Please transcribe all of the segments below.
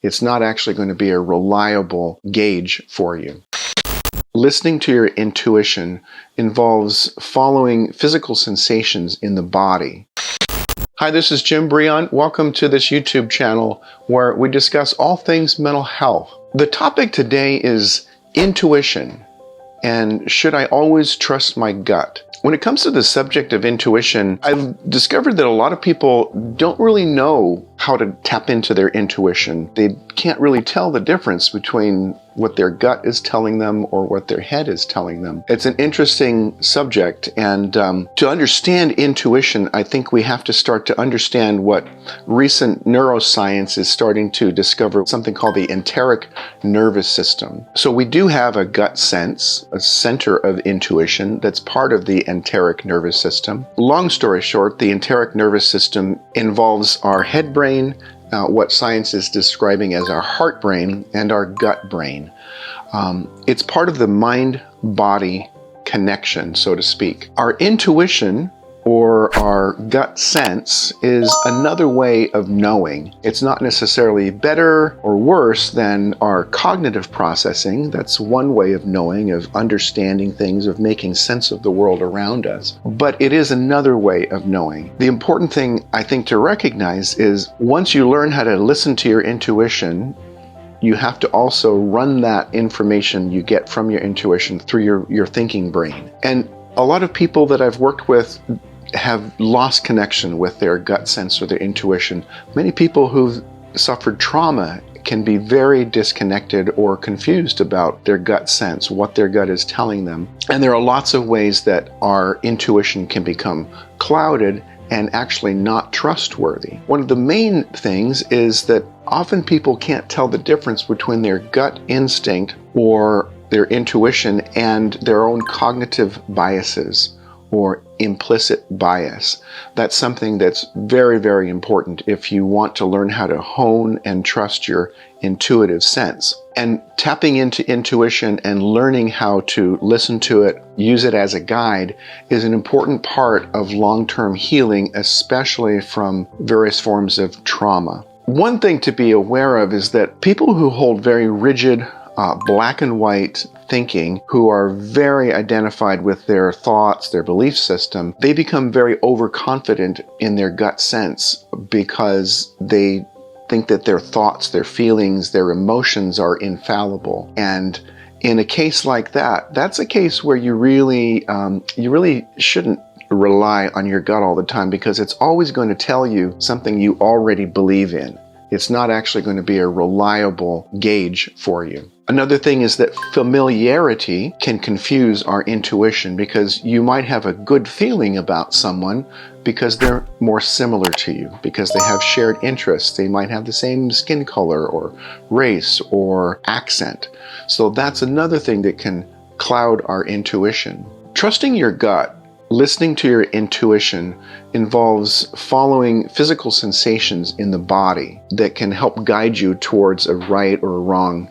It's not actually going to be a reliable gauge for you. Listening to your intuition involves following physical sensations in the body. Hi, this is Jim Brillon. Welcome to this YouTube channel where we discuss all things mental health. The topic today is intuition, and should I always trust my gut? When it comes to the subject of intuition, I've discovered that a lot of people don't really know how to tap into their intuition. They can't really tell the difference between what their gut is telling them or what their head is telling them. It's an interesting subject, and to understand intuition, I think we have to start to understand what recent neuroscience is starting to discover, something called the enteric nervous system. So we do have a gut sense, a center of intuition that's part of the enteric nervous system. Long story short, the enteric nervous system involves our head brain, what science is describing as our heart brain, and our gut brain. It's part of the mind-body connection, so to speak. Our intuition, or our gut sense, is another way of knowing. It's not necessarily better or worse than our cognitive processing. That's one way of knowing, of understanding things, of making sense of the world around us. But it is another way of knowing. The important thing, I think, to recognize is once you learn how to listen to your intuition, you have to also run that information you get from your intuition through your thinking brain. And a lot of people that I've worked with have lost connection with their gut sense or their intuition. Many people who've suffered trauma can be very disconnected or confused about their gut sense, what their gut is telling them. And there are lots of ways that our intuition can become clouded and actually not trustworthy. One of the main things is that often people can't tell the difference between their gut instinct or their intuition and their own cognitive biases or implicit bias. That's something that's very, very important if you want to learn how to hone and trust your intuitive sense. And tapping into intuition and learning how to listen to it, use it as a guide, is an important part of long-term healing, especially from various forms of trauma. One thing to be aware of is that people who hold very rigid, black and white thinking, who are very identified with their thoughts, their belief system, they become very overconfident in their gut sense because they think that their thoughts, their feelings, their emotions are infallible. And in a case like that, that's a case where you really shouldn't rely on your gut all the time, because it's always going to tell you something you already believe in. It's not actually going to be a reliable gauge for you. Another thing is that familiarity can confuse our intuition, because you might have a good feeling about someone because they're more similar to you, because they have shared interests. They might have the same skin color or race or accent. So that's another thing that can cloud our intuition. Trusting your gut, listening to your intuition, involves following physical sensations in the body that can help guide you towards a right or a wrong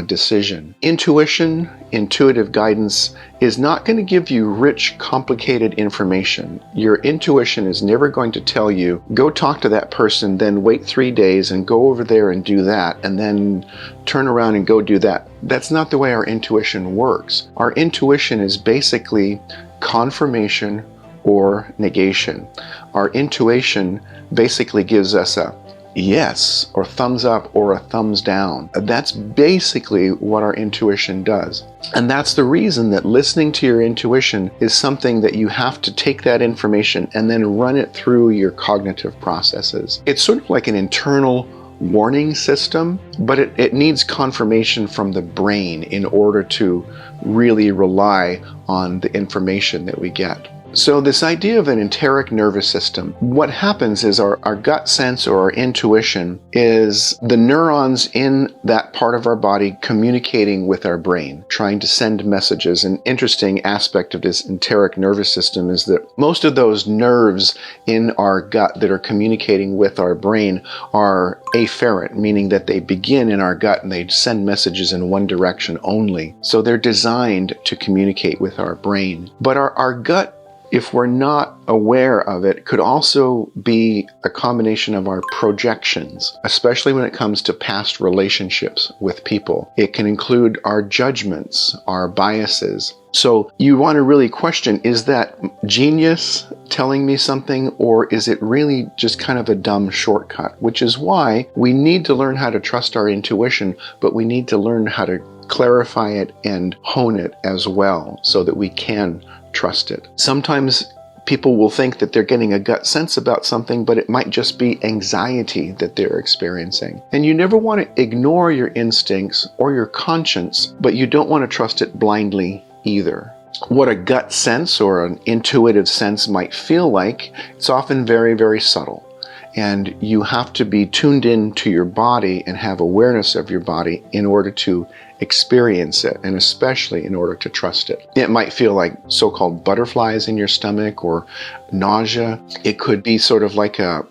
decision. Intuition, intuitive guidance, is not going to give you rich, complicated information. Your intuition is never going to tell you, go talk to that person, then wait 3 days and go over there and do that, and then turn around and go do that. That's not the way our intuition works. Our intuition is basically confirmation or negation. Our intuition basically gives us a yes or thumbs up or a thumbs down. That's basically what our intuition does. And that's the reason that listening to your intuition is something that you have to take that information and then run it through your cognitive processes. It's sort of like an internal warning system, but it needs confirmation from the brain in order to really rely on the information that we get. So this idea of an enteric nervous system, what happens is our gut sense or our intuition is the neurons in that part of our body communicating with our brain, trying to send messages. An interesting aspect of this enteric nervous system is that most of those nerves in our gut that are communicating with our brain are afferent, meaning that they begin in our gut and they send messages in one direction only. So they're designed to communicate with our brain. But our gut if we're not aware of it, could also be a combination of our projections, especially when it comes to past relationships with people. It can include our judgments, our biases. So you want to really question, is that genius telling me something, or is it really just kind of a dumb shortcut? Which is why we need to learn how to trust our intuition, but we need to learn how to clarify it and hone it as well so that we can trust it. Sometimes people will think that they're getting a gut sense about something, but it might just be anxiety that they're experiencing. And you never want to ignore your instincts or your conscience, but you don't want to trust it blindly either. What a gut sense or an intuitive sense might feel like, it's often very, very subtle. And you have to be tuned in to your body and have awareness of your body in order to experience it, and especially in order to trust it. It might feel like so-called butterflies in your stomach or nausea. It could be sort of like a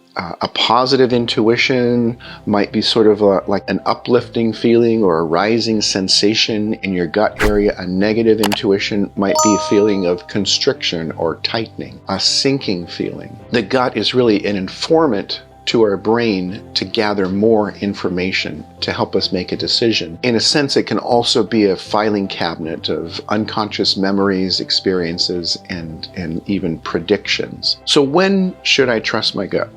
positive intuition, might be sort of like an uplifting feeling or a rising sensation in your gut area. A negative intuition might be a feeling of constriction or tightening, a sinking feeling. The gut is really an informant to our brain to gather more information to help us make a decision. In a sense, it can also be a filing cabinet of unconscious memories, experiences, and even predictions. So when should I trust my gut?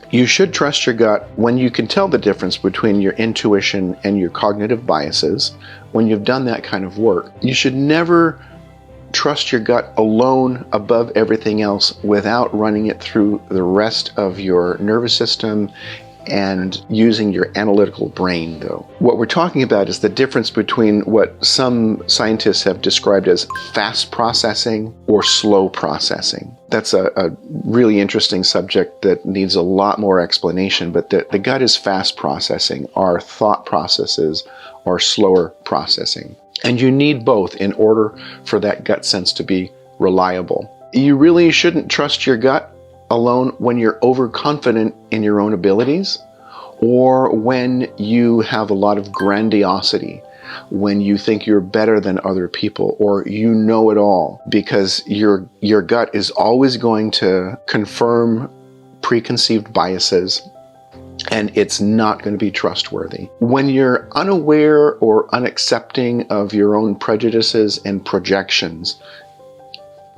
You should trust your gut when you can tell the difference between your intuition and your cognitive biases. When you've done that kind of work, you should never trust your gut alone above everything else without running it through the rest of your nervous system and using your analytical brain, though. What we're talking about is the difference between what some scientists have described as fast processing or slow processing. That's a really interesting subject that needs a lot more explanation, but the gut is fast processing. Our thought processes are slower processing. And you need both in order for that gut sense to be reliable. You really shouldn't trust your gut alone when you're overconfident in your own abilities, or when you have a lot of grandiosity, when you think you're better than other people, or you know it all, because your gut is always going to confirm preconceived biases, and it's not going to be trustworthy. When you're unaware or unaccepting of your own prejudices and projections,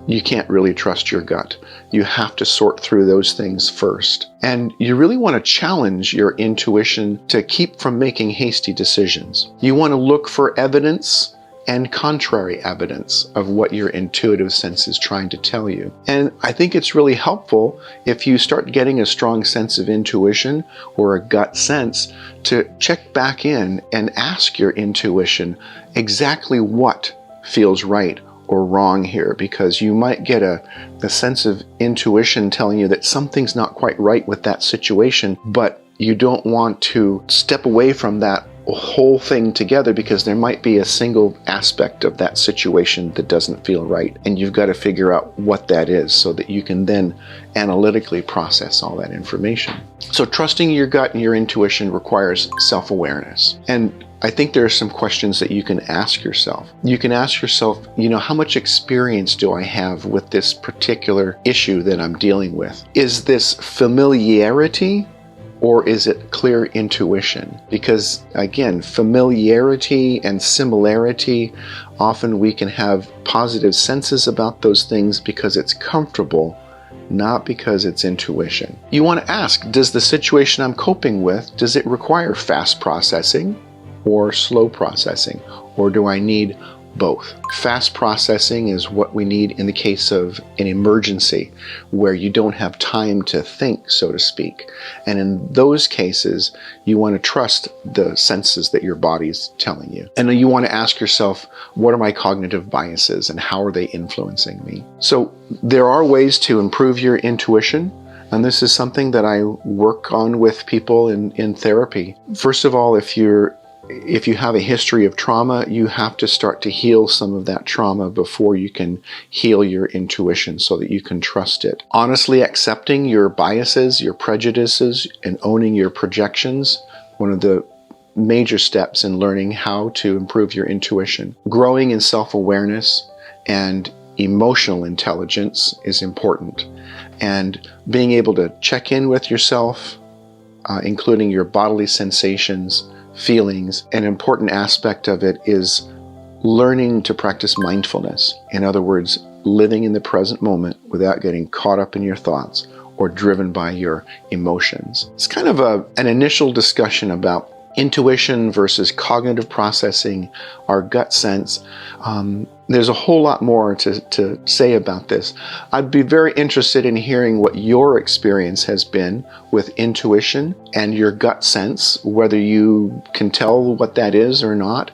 you can't really trust your gut. You have to sort through those things first. And you really want to challenge your intuition to keep from making hasty decisions. You want to look for evidence and contrary evidence of what your intuitive sense is trying to tell you. And I think it's really helpful if you start getting a strong sense of intuition or a gut sense to check back in and ask your intuition exactly what feels right or wrong here, because you might get a sense of intuition telling you that something's not quite right with that situation, but you don't want to step away from that whole thing together because there might be a single aspect of that situation that doesn't feel right, and you've got to figure out what that is so that you can then analytically process all that information. So trusting your gut and your intuition requires self-awareness. And I think there are some questions that you can ask yourself. You can ask yourself, how much experience do I have with this particular issue that I'm dealing with? Is this familiarity, or is it clear intuition? Because again, familiarity and similarity, often we can have positive senses about those things because it's comfortable, not because it's intuition. You want to ask, does the situation I'm coping with, does it require fast processing or slow processing? Or do I need both? Fast processing is what we need in the case of an emergency where you don't have time to think, so to speak. And in those cases, you want to trust the senses that your body's telling you. And then you want to ask yourself, what are my cognitive biases and how are they influencing me? So there are ways to improve your intuition. And this is something that I work on with people in therapy. First of all, if you have a history of trauma, you have to start to heal some of that trauma before you can heal your intuition so that you can trust it. Honestly accepting your biases, your prejudices, and owning your projections, one of the major steps in learning how to improve your intuition. Growing in self-awareness and emotional intelligence is important. And being able to check in with yourself, including your bodily sensations, feelings. An important aspect of it is learning to practice mindfulness. In other words, living in the present moment without getting caught up in your thoughts or driven by your emotions. It's kind of an initial discussion about intuition versus cognitive processing, our gut sense. There's a whole lot more to say about this. I'd be very interested in hearing what your experience has been with intuition and your gut sense, whether you can tell what that is or not.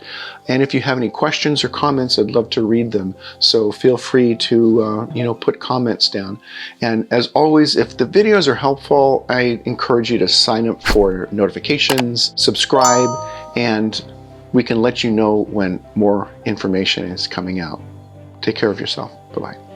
And if you have any questions or comments, I'd love to read them. So feel free to put comments down. And as always, if the videos are helpful, I encourage you to sign up for notifications, subscribe, and we can let you know when more information is coming out. Take care of yourself. Bye-bye.